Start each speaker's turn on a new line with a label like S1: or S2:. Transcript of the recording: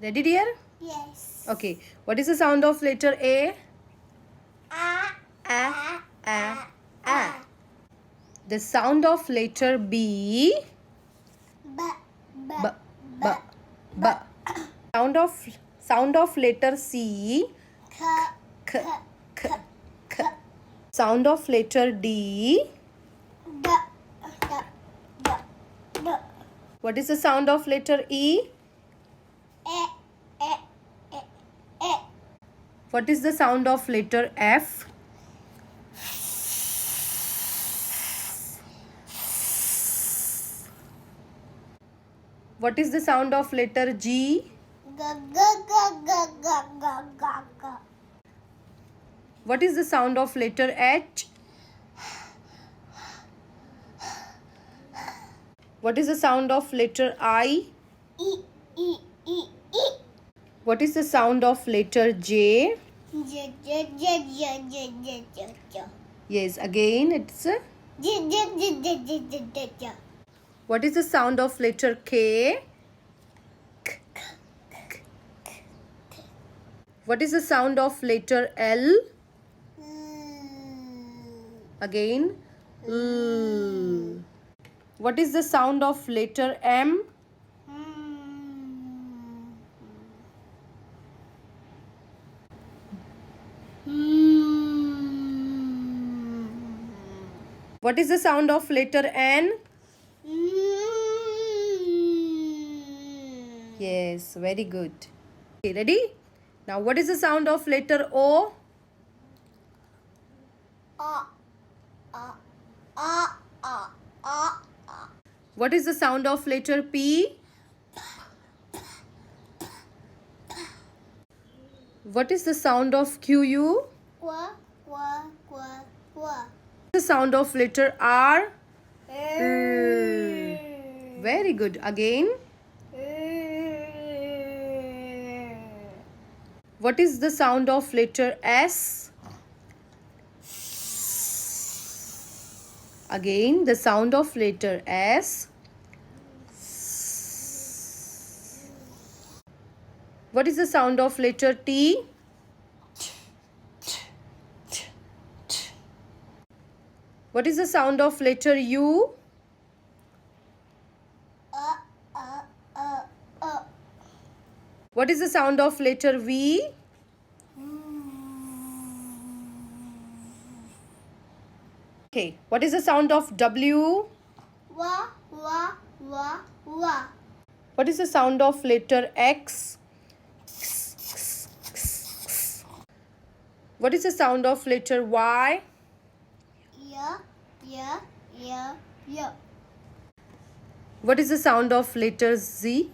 S1: Ready, dear?
S2: Yes.
S1: Okay. What is the sound of letter A? A. A. The sound of letter B.
S2: B.
S1: B. B. B. Sound of letter C.
S2: K.
S1: K. K. K. Sound of letter D.
S2: D. D. D. D.
S1: What is the sound of letter E?
S2: E. E. E. E.
S1: What is the sound of letter F? What is the sound of letter G?
S2: G. G. G. G. G. G. G. G.
S1: What is the sound of letter H? What is the sound of letter I?
S2: E. E. E. E.
S1: What is the sound of letter J?
S2: J. J. J. J. J. J. J. J.
S1: Yes, again it's
S2: J. J. J. J. J. J. J. J.
S1: What is the sound of letter K? What is the sound of letter L? Again. L. What is the sound of letter M? What is the sound of letter N? Yes, very good. Okay, ready? Now what is the sound of letter O? What is the sound of letter P? What is the sound of QU? The sound of letter R? Very good. Again. What is the sound of letter S? Again, the sound of letter S. What is the sound of letter T? What is the sound of letter U? What is the sound of letter V? Okay, what is the sound of W? What is the sound of letter X? What is the sound of letter Y? What is the sound of letter Z?